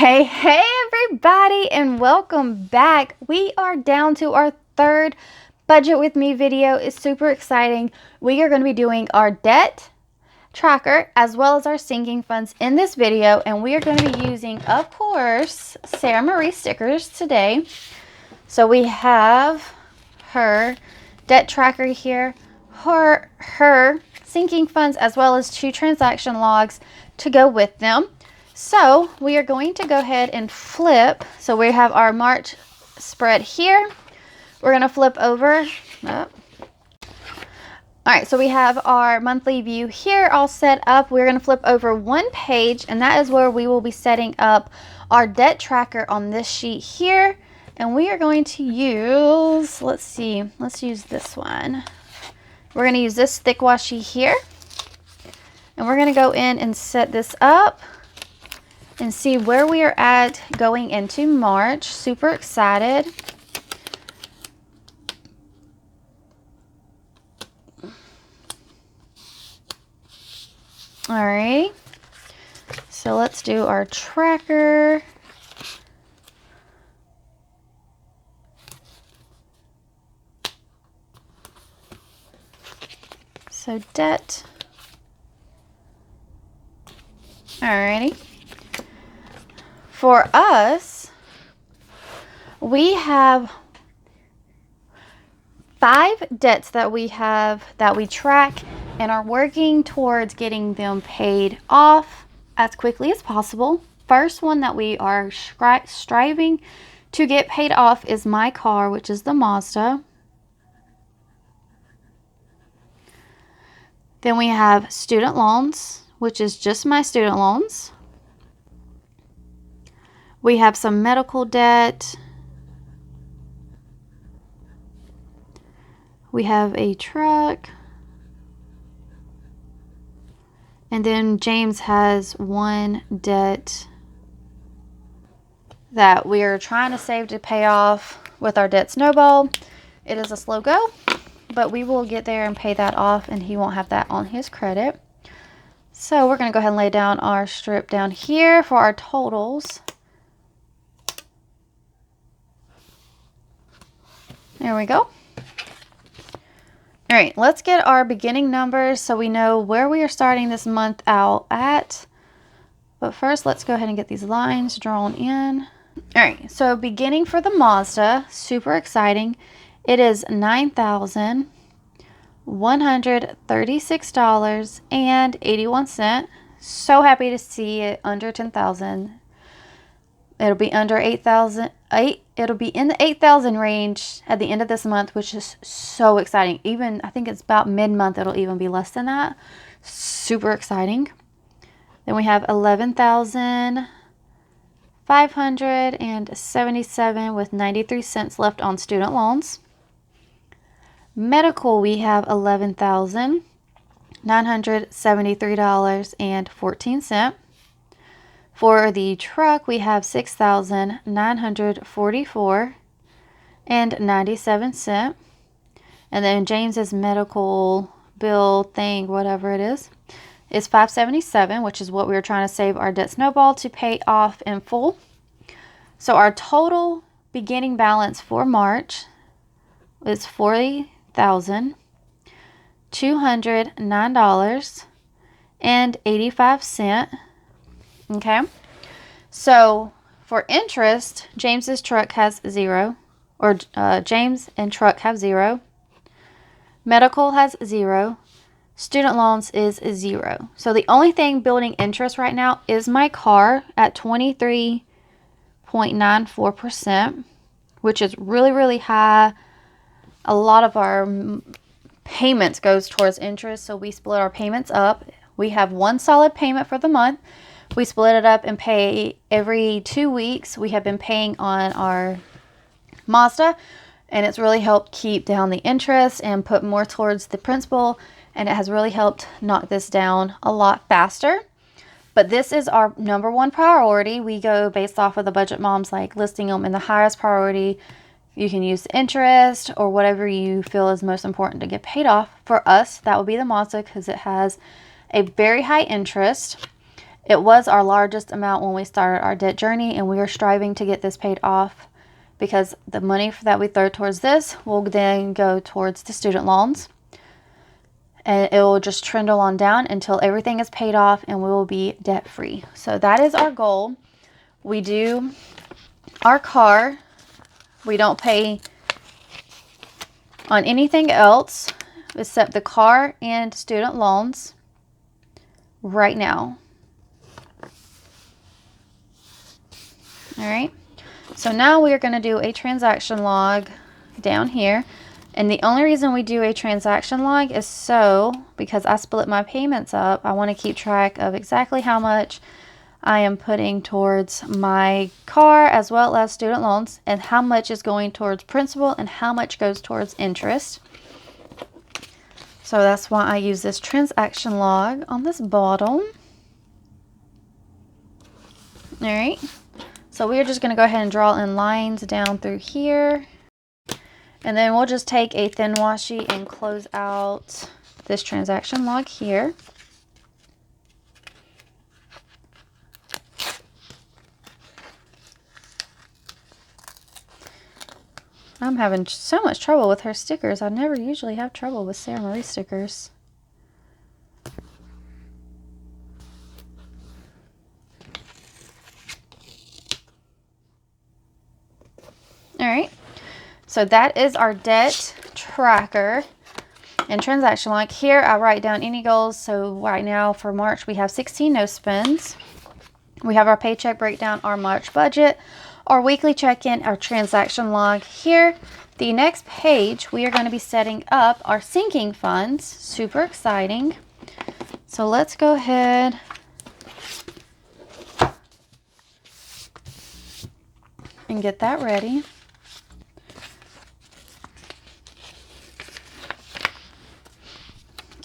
Hey everybody, and welcome back. We are down to our third budget with me video. It's super exciting. We are going to be doing our debt tracker as well as our sinking funds in this video, and we are going to be using, of course, Sarah Marie stickers today. So we have her debt tracker here, her sinking funds, as well as 2 transaction logs to go with them. So we are going to go ahead and flip. So we have our March spread here. We're going to flip over. All right, so we have our monthly view here all set up. We're going to flip over one page, and that is where we will be setting up our debt tracker on this sheet here. And we are going to use, let's use this one. We're going to use this thick washi here. And we're going to go in and set this up and see where we are at going into March. Super excited. All right, so let's do our tracker. So debt. Alrighty. For us, we have 5 debts that we track and are working towards getting them paid off as quickly as possible. First one that we are striving to get paid off is my car, which is the Mazda. Then we have student loans, which is just my student loans. We have some medical debt. We have a truck. And then James has one debt that we are trying to save to pay off with our debt snowball. It is a slow go, but we will get there and pay that off, and he won't have that on his credit. So we're going to go ahead and lay down our strip down here for our totals. There we go. All right, let's get our beginning numbers so we know where we are starting this month out at. But first, let's go ahead and get these lines drawn in. All right, so beginning for the Mazda, super exciting. It is $9,136.81. So happy to see it under 10,000. It'll be under 8,000. It'll be in the 8,000 range at the end of this month, which is so exciting. Even I think it's about mid-month, it'll even be less than that. Super exciting. Then we have 11,577 with 93 cents left on student loans. Medical, we have $11,973.14. For the truck, we have $6,944.97. And then James's medical bill thing, whatever it is $577, which is what we were trying to save our debt snowball to pay off in full. So our total beginning balance for March is $40,209.85. Okay, so for interest, James's truck has 0, or James and truck have 0. Medical has 0. Student loans is 0. So the only thing building interest right now is my car at 23.94%, which is really, really high. A lot of our payments goes towards interest, so we split our payments up. We have one solid payment for the month. We split it up and pay every 2 weeks. We have been paying on our Mazda, and it's really helped keep down the interest and put more towards the principal, and it has really helped knock this down a lot faster. But this is our number one priority. We go based off of the budget moms, like listing them in the highest priority. You can use interest or whatever you feel is most important to get paid off. For us, that would be the Mazda because it has a very high interest. It was our largest amount when we started our debt journey, and we are striving to get this paid off because the money that we throw towards this will then go towards the student loans. And it will just trundle on down until everything is paid off and we will be debt free. So that is our goal. We do our car. We don't pay on anything else except the car and student loans right now. All right. So now we are going to do a transaction log down here. And the only reason we do a transaction log is because I split my payments up, I want to keep track of exactly how much I am putting towards my car as well as student loans, and how much is going towards principal and how much goes towards interest. So that's why I use this transaction log on this bottom. All right. So we are just going to go ahead and draw in lines down through here. And then we'll just take a thin washi and close out this transaction log here. I'm having so much trouble with her stickers. I never usually have trouble with Sarah Marie stickers. All right. So that is our debt tracker and transaction log. Here I write down any goals. So right now for March we have 16 no spends. We have our paycheck breakdown, our March budget, our weekly check-in, our transaction log here. The next page we are going to be setting up our sinking funds. Super exciting. So let's go ahead and get that ready.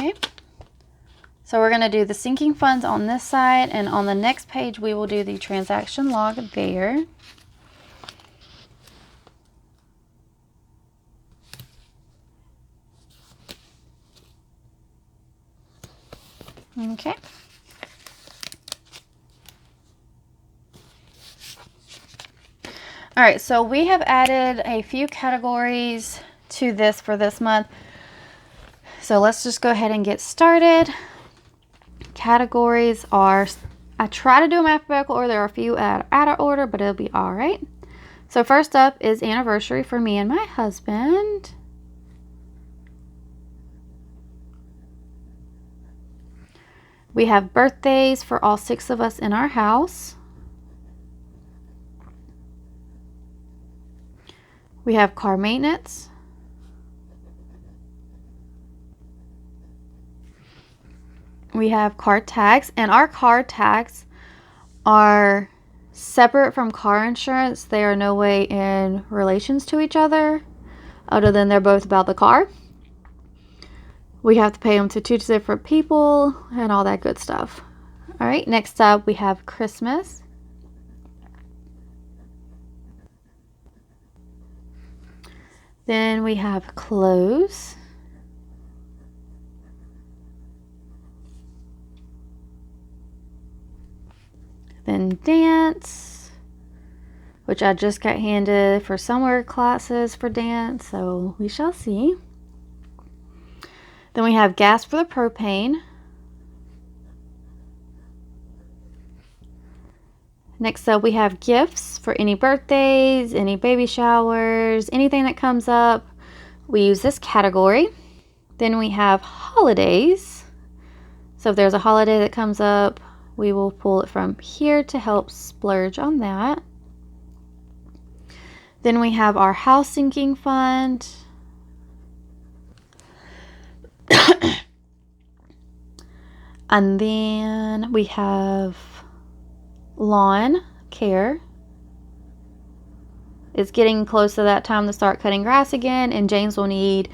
Okay, so we're going to do the sinking funds on this side, and on the next page we will do the transaction log there. Okay. All right, so we have added a few categories to this for this month. So let's just go ahead and get started. Categories are, I try to do them alphabetical order. There are a few out of order, but it'll be all right. So first up is anniversary for me and my husband. We have birthdays for all 6 of us in our house. We have car maintenance. We have car tax, and our car tax are separate from car insurance. They are no way in relations to each other other than they're both about the car. We have to pay them to 2 different people and all that good stuff. All right, next up we have Christmas. Then we have clothes. Then dance, which I just got handed for summer classes for dance, so we shall see. Then we have gas for the propane. Next up we have gifts for any birthdays, any baby showers, anything that comes up. We use this category. Then we have holidays. So if there's a holiday that comes up, we will pull it from here to help splurge on that. Then we have our house sinking fund. And then we have lawn care. It's getting close to that time to start cutting grass again, and James will need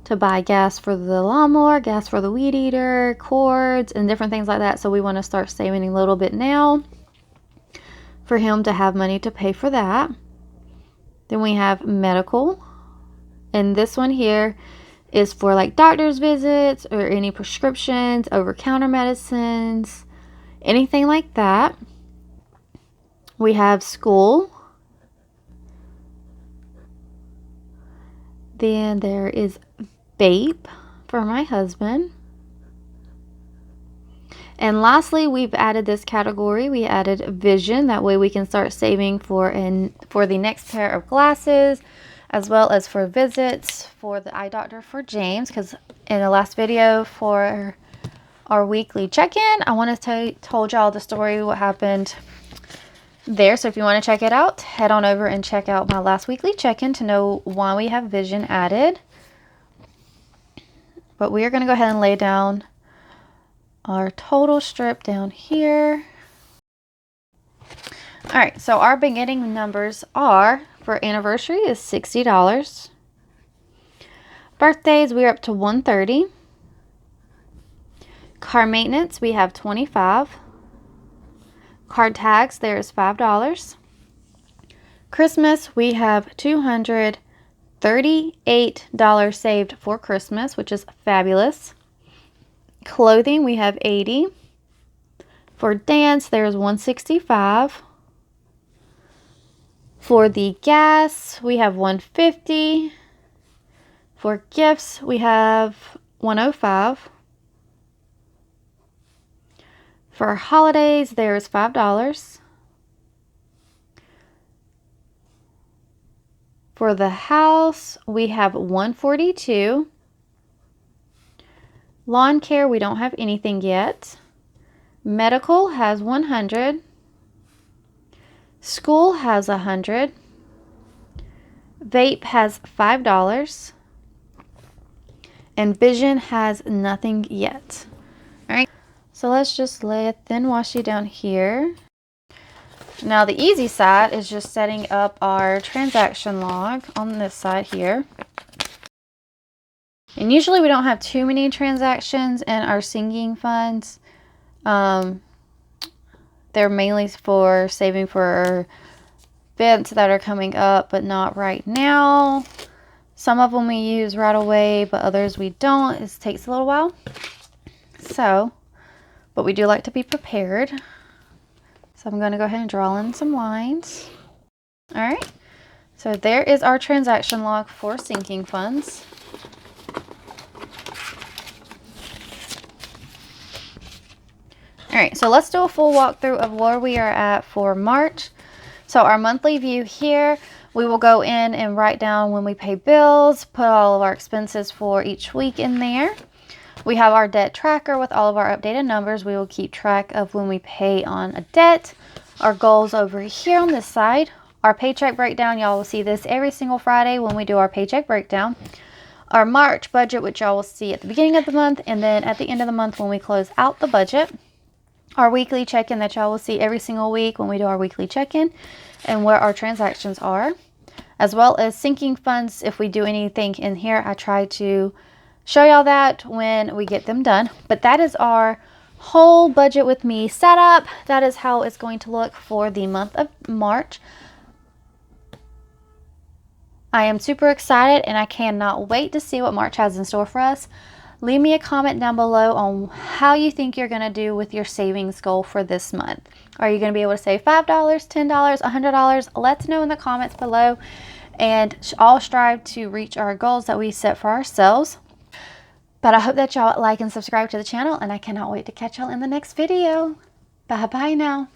to buy gas for the lawnmower, gas for the weed eater, cords, and different things like that. So we want to start saving a little bit now for him to have money to pay for that. Then we have medical, and this one here is for like doctor's visits or any prescriptions, over-counter medicines, anything like that. We have school. Then there is vape for my husband. And lastly, we've added this category. We added vision. That way we can start saving for the next pair of glasses, as well as for visits for the eye doctor for James. Because in the last video for our weekly check-in, I want to told y'all the story, what happened there. So if you want to check it out, head on over and check out my last weekly check-in to know why we have vision added. But we are going to go ahead and lay down our total strip down here. All right, so our beginning numbers are, for anniversary is $60. Birthdays, we're up to $130. Car maintenance, we have $25. Card tags, there is $5. Christmas, we have $238 saved for Christmas, which is fabulous. Clothing, we have $80. For dance, there's $165. For the gas, we have $150. For gifts, we have $105. For holidays, there's $5. For the house, we have $142. Lawn care, we don't have anything yet. Medical has $100. School has $100. Vape has $5. And vision has nothing yet. All right, so let's just lay a thin washi down here. Now the easy side is just setting up our transaction log on this side here. And usually we don't have too many transactions in our sinking funds. They're mainly for saving for events that are coming up, but not right now. Some of them we use right away, but others we don't. It takes a little while. So, but we do like to be prepared. So I'm going to go ahead and draw in some lines. All right. So there is our transaction log for sinking funds. All right, so let's do a full walkthrough of where we are at for March. So our monthly view here, we will go in and write down when we pay bills, put all of our expenses for each week in there. We have our debt tracker with all of our updated numbers. We will keep track of when we pay on a debt. Our goals over here on this side. Our paycheck breakdown, y'all will see this every single Friday when we do our paycheck breakdown. Our March budget, which y'all will see at the beginning of the month, and then at the end of the month when we close out the budget. Our weekly check-in that y'all will see every single week when we do our weekly check-in, and where our transactions are, as well as sinking funds. If we do anything in here, I try to show y'all that when we get them done. But that is our whole budget with me setup. That is how it's going to look for the month of March. I am super excited and I cannot wait to see what March has in store for us. Leave me a comment down below on how you think you're going to do with your savings goal for this month. Are you going to be able to save $5, $10, $100? Let's know in the comments below, and all strive to reach our goals that we set for ourselves. But I hope that y'all like and subscribe to the channel, and I cannot wait to catch y'all in the next video. Bye bye now.